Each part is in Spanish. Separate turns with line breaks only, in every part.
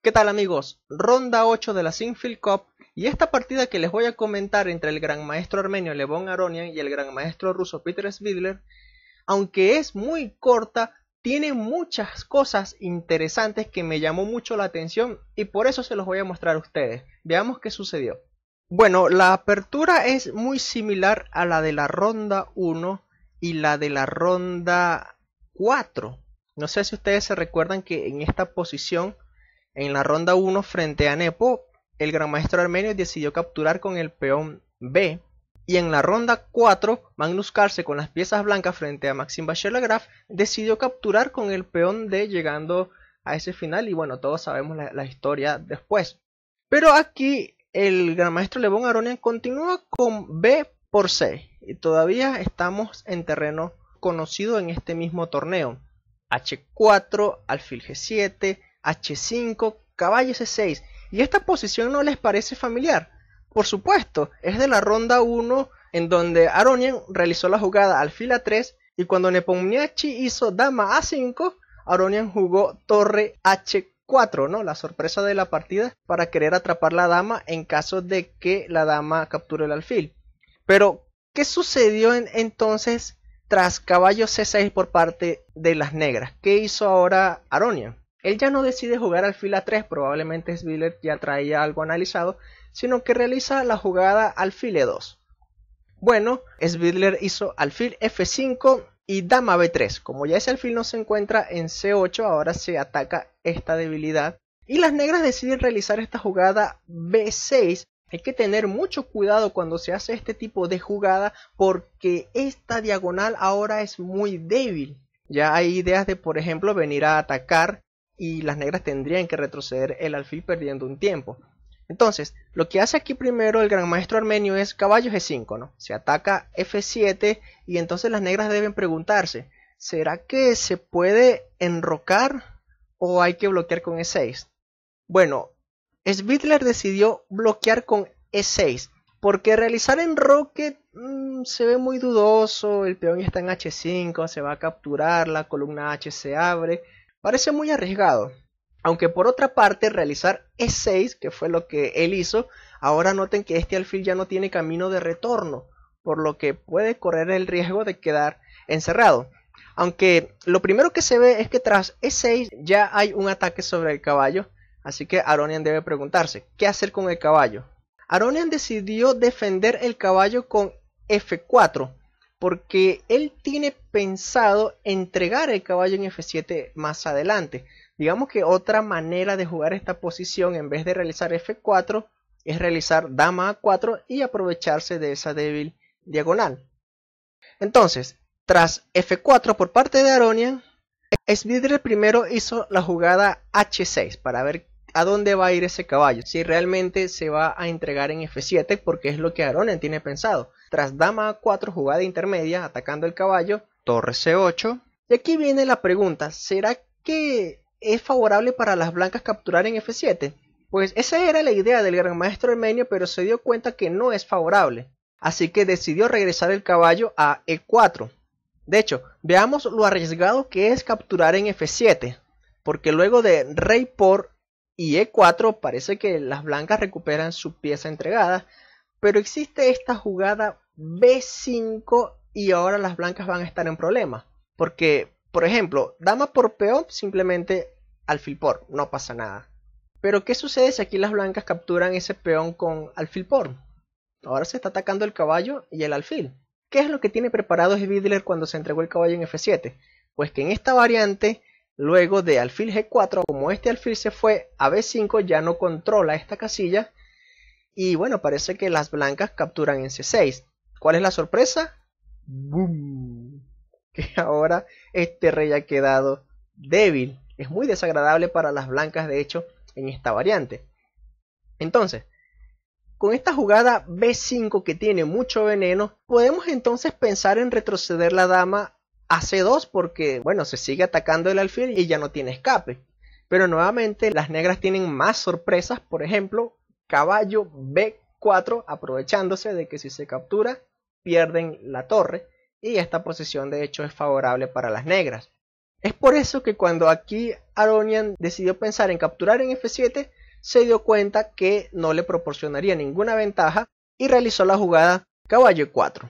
¿Qué tal amigos? Ronda 8 de la Sinfield Cup y esta partida que les voy a comentar entre el gran maestro armenio Levon Aronian y el gran maestro ruso Peter Svidler, aunque es muy corta, tiene muchas cosas interesantes que me llamó mucho la atención y por eso se los voy a mostrar a ustedes. Veamos qué sucedió. Bueno, la apertura es muy similar a la de la ronda 1 y la de la ronda 4. No sé si ustedes se recuerdan que en esta posición, en la ronda 1 frente a Nepo, el gran maestro armenio decidió capturar con el peón B. Y en la ronda 4, Magnus Carlsen con las piezas blancas frente a Maxime Vachier-Lagrave decidió capturar con el peón D, llegando a ese final. Y bueno, todos sabemos la historia después. Pero aquí el gran maestro Levon Aronian continúa con B por C. Y todavía estamos en terreno conocido en este mismo torneo. H4, alfil G7, H5, caballo C6. ¿Y esta posición no les parece familiar? Por supuesto, es de la ronda 1 en donde Aronian realizó la jugada alfil A3 y cuando Nepomniachtchi hizo dama A5, Aronian jugó torre H4, ¿no? La sorpresa de la partida para querer atrapar la dama en caso de que la dama capture el alfil. Pero, ¿qué sucedió entonces tras caballo C6 por parte de las negras? ¿Qué hizo ahora Aronian? Él ya no decide jugar alfil A3, probablemente Svidler ya traía algo analizado, sino que realiza la jugada alfil E2. Bueno, Svidler hizo alfil F5 y dama B3. Como ya ese alfil no se encuentra en C8, ahora se ataca esta debilidad. Y las negras deciden realizar esta jugada B6. Hay que tener mucho cuidado cuando se hace este tipo de jugada porque esta diagonal ahora es muy débil. Ya hay ideas de, por ejemplo, venir a atacar y las negras tendrían que retroceder el alfil perdiendo un tiempo. Entonces, lo que hace aquí primero el gran maestro armenio es caballo G5, ¿no? Se ataca F7 y entonces las negras deben preguntarse, ¿será que se puede enrocar o hay que bloquear con E6? Bueno, Svidler decidió bloquear con E6 porque realizar enroque se ve muy dudoso, el peón está en H5, se va a capturar, la columna H se abre, parece muy arriesgado. Aunque por otra parte realizar E6, que fue lo que él hizo, ahora noten que este alfil ya no tiene camino de retorno, por lo que puede correr el riesgo de quedar encerrado. Aunque lo primero que se ve es que tras E6 ya hay un ataque sobre el caballo, así que Aronian debe preguntarse, ¿qué hacer con el caballo? Aronian decidió defender el caballo con F4, porque él tiene pensado entregar el caballo en F7 más adelante. Digamos que otra manera de jugar esta posición en vez de realizar F4 es realizar dama A4 y aprovecharse de esa débil diagonal. Entonces, tras F4 por parte de Aronian, Svidler primero hizo la jugada H6 para ver a dónde va a ir ese caballo, si realmente se va a entregar en F7 porque es lo que Aronian tiene pensado. Tras dama A4, jugada intermedia, atacando el caballo, torre C8. Y aquí viene la pregunta, ¿será que es favorable para las blancas capturar en F7? Pues esa era la idea del gran maestro armenio, pero se dio cuenta que no es favorable. Así que decidió regresar el caballo a E4. De hecho, veamos lo arriesgado que es capturar en F7, porque luego de rey por y E4 parece que las blancas recuperan su pieza entregada, pero existe esta jugada B5 y ahora las blancas van a estar en problemas, porque por ejemplo, dama por peón, simplemente alfil por, no pasa nada. Pero ¿qué sucede si aquí las blancas capturan ese peón con alfil por? Ahora se está atacando el caballo y el alfil. ¿Qué es lo que tiene preparado Svidler cuando se entregó el caballo en F7? Pues que en esta variante, luego de alfil G4, como este alfil se fue a B5, ya no controla esta casilla. Y bueno, parece que las blancas capturan en C6. ¿Cuál es la sorpresa? ¡Bum! Que ahora este rey ha quedado débil. Es muy desagradable para las blancas, de hecho, en esta variante. Entonces, con esta jugada B5 que tiene mucho veneno, podemos entonces pensar en retroceder la dama a C2 porque, bueno, se sigue atacando el alfil y ya no tiene escape. Pero nuevamente las negras tienen más sorpresas, por ejemplo, caballo B4, aprovechándose de que si se captura, pierden la torre. Y esta posición de hecho es favorable para las negras. Es por eso que cuando aquí Aronian decidió pensar en capturar en F7, se dio cuenta que no le proporcionaría ninguna ventaja y realizó la jugada caballo E4.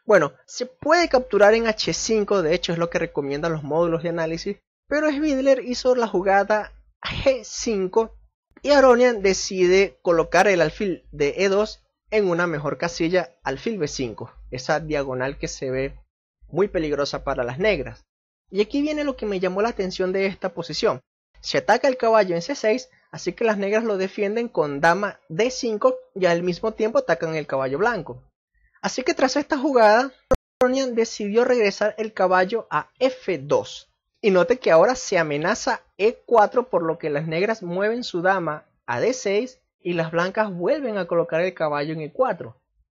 Bueno, se puede capturar en H5, de hecho es lo que recomiendan los módulos de análisis, pero Svidler hizo la jugada G5 y Aronian decide colocar el alfil de E2 en una mejor casilla, alfil B5, esa diagonal que se ve muy peligrosa para las negras. Y aquí viene lo que me llamó la atención de esta posición. Se ataca el caballo en C6, así que las negras lo defienden con dama D5 y al mismo tiempo atacan el caballo blanco. Así que tras esta jugada, Aronian decidió regresar el caballo a F2. Y note que ahora se amenaza E4, por lo que las negras mueven su dama a D6 y las blancas vuelven a colocar el caballo en E4.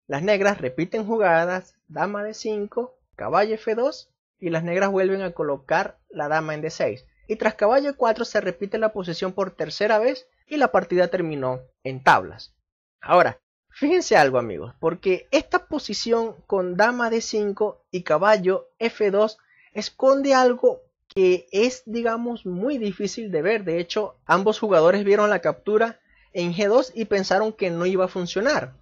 Las negras repiten jugadas, dama D5, caballo F2 y las negras vuelven a colocar la dama en D6. Y tras caballo E4 se repite la posición por tercera vez y la partida terminó en tablas. Ahora, fíjense algo amigos, porque esta posición con dama D5 y caballo F2 esconde algo que es, digamos, muy difícil de ver. De hecho, ambos jugadores vieron la captura en G2 y pensaron que no iba a funcionar.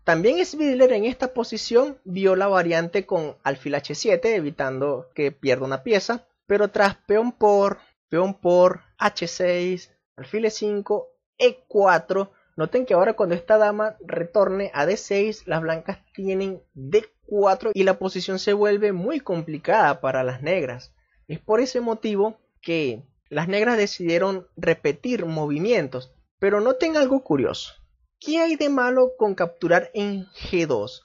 También Svidler en esta posición vio la variante con alfil H7, evitando que pierda una pieza, pero tras peón por H6, alfil E5, E4, noten que ahora cuando esta dama retorne a D6, las blancas tienen D4 y la posición se vuelve muy complicada para las negras. Es por ese motivo que las negras decidieron repetir movimientos, pero noten algo curioso. ¿Qué hay de malo con capturar en G2?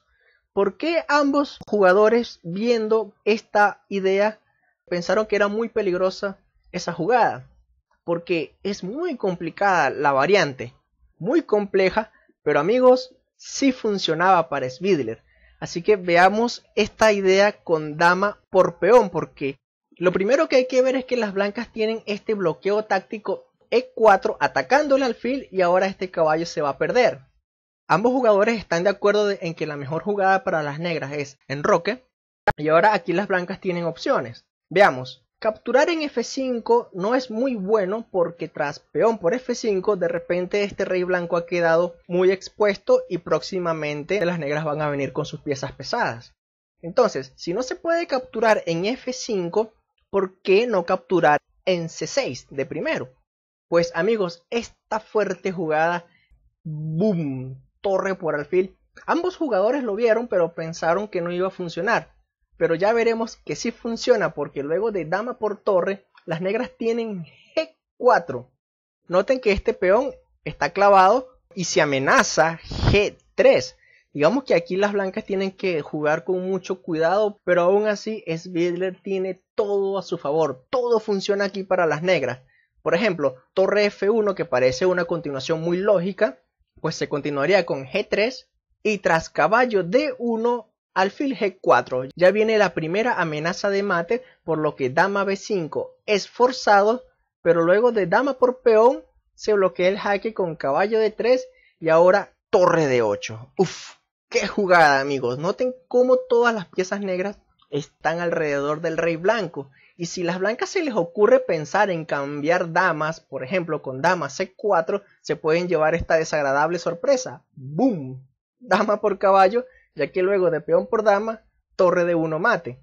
¿Por qué ambos jugadores, viendo esta idea, pensaron que era muy peligrosa esa jugada? Porque es muy complicada la variante, muy compleja, pero amigos, sí funcionaba para Svidler. Así que veamos esta idea con dama por peón, porque lo primero que hay que ver es que las blancas tienen este bloqueo táctico E4 atacando el alfil y ahora este caballo se va a perder. Ambos jugadores están de acuerdo en que la mejor jugada para las negras es enroque y ahora aquí las blancas tienen opciones. Veamos, capturar en F5 no es muy bueno porque tras peón por F5 de repente este rey blanco ha quedado muy expuesto y próximamente las negras van a venir con sus piezas pesadas. Entonces, si no se puede capturar en F5, ¿por qué no capturar en C6 de primero? Pues amigos, esta fuerte jugada, boom, torre por alfil, ambos jugadores lo vieron pero pensaron que no iba a funcionar. Pero ya veremos que sí funciona porque luego de dama por torre, las negras tienen G4. Noten que este peón está clavado y se amenaza G3. Digamos que aquí las blancas tienen que jugar con mucho cuidado, pero aún así Svidler tiene todo a su favor. Todo funciona aquí para las negras. Por ejemplo, torre F1, que parece una continuación muy lógica, pues se continuaría con G3 y tras caballo D1, alfil G4. Ya viene la primera amenaza de mate, por lo que dama B5 es forzado, pero luego de dama por peón se bloquea el jaque con caballo D3 y ahora torre D8. Uff, qué jugada amigos. Noten cómo todas las piezas negras están alrededor del rey blanco. Y si las blancas se les ocurre pensar en cambiar damas, por ejemplo con dama C4, se pueden llevar esta desagradable sorpresa. ¡Boom! Dama por caballo, ya que luego de peón por dama, torre de 1 mate.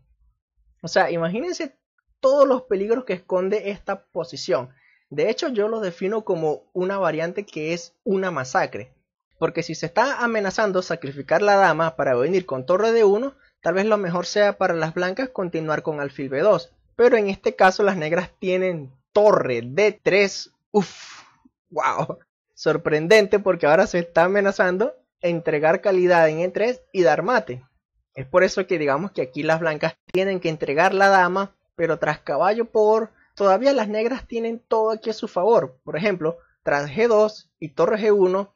O sea, imagínense todos los peligros que esconde esta posición. De hecho, yo lo defino como una variante que es una masacre. Porque si se está amenazando sacrificar la dama para venir con torre de 1, tal vez lo mejor sea para las blancas continuar con alfil B2. Pero en este caso las negras tienen torre D3. Uff, wow. Sorprendente porque ahora se está amenazando entregar calidad en E3 y dar mate. Es por eso que digamos que aquí las blancas tienen que entregar la dama, pero tras caballo por, todavía las negras tienen todo aquí a su favor. Por ejemplo, tras G2 y torre G1,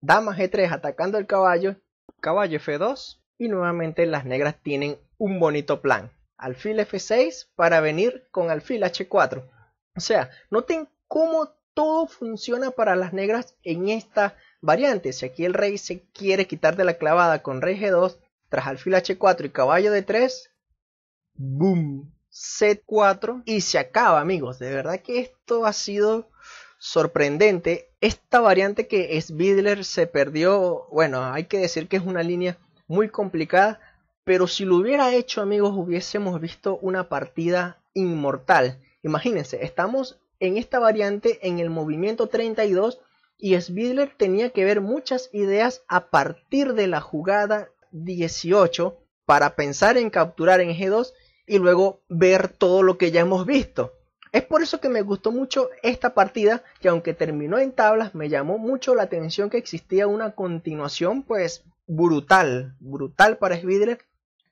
dama G3 atacando el caballo, caballo F2 y nuevamente las negras tienen un bonito plan. Alfil F6 para venir con alfil H4. O sea, noten cómo todo funciona para las negras en esta variante. Si aquí el rey se quiere quitar de la clavada con rey G2, tras alfil H4 y caballo D3, ¡boom! set 4 y se acaba, amigos. De verdad que esto ha sido sorprendente. Esta variante que Svidler se perdió, bueno, hay que decir que es una línea muy complicada, pero si lo hubiera hecho, amigos, hubiésemos visto una partida inmortal. Imagínense, estamos en esta variante en el movimiento 32 y Svidler tenía que ver muchas ideas a partir de la jugada 18 para pensar en capturar en G2 y luego ver todo lo que ya hemos visto. Es por eso que me gustó mucho esta partida, que aunque terminó en tablas, me llamó mucho la atención que existía una continuación pues brutal para Svidler.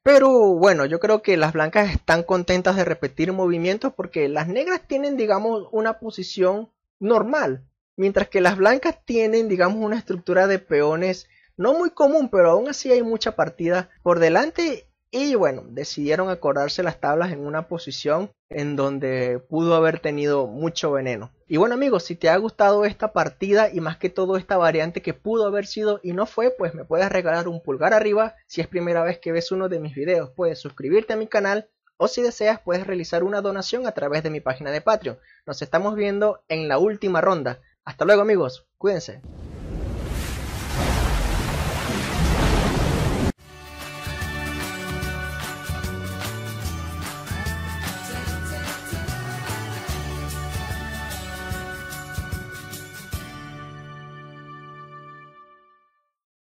Pero bueno, yo creo que las blancas están contentas de repetir movimientos porque las negras tienen, digamos, una posición normal, mientras que las blancas tienen, digamos, una estructura de peones no muy común, pero aún así hay mucha partida por delante. Y bueno, decidieron acordarse las tablas en una posición en donde pudo haber tenido mucho veneno. Y bueno, amigos, si te ha gustado esta partida y más que todo esta variante que pudo haber sido y no fue, pues me puedes regalar un pulgar arriba. Si es primera vez que ves uno de mis videos, puedes suscribirte a mi canal, o si deseas puedes realizar una donación a través de mi página de Patreon. Nos estamos viendo en la última ronda. Hasta luego, amigos, cuídense.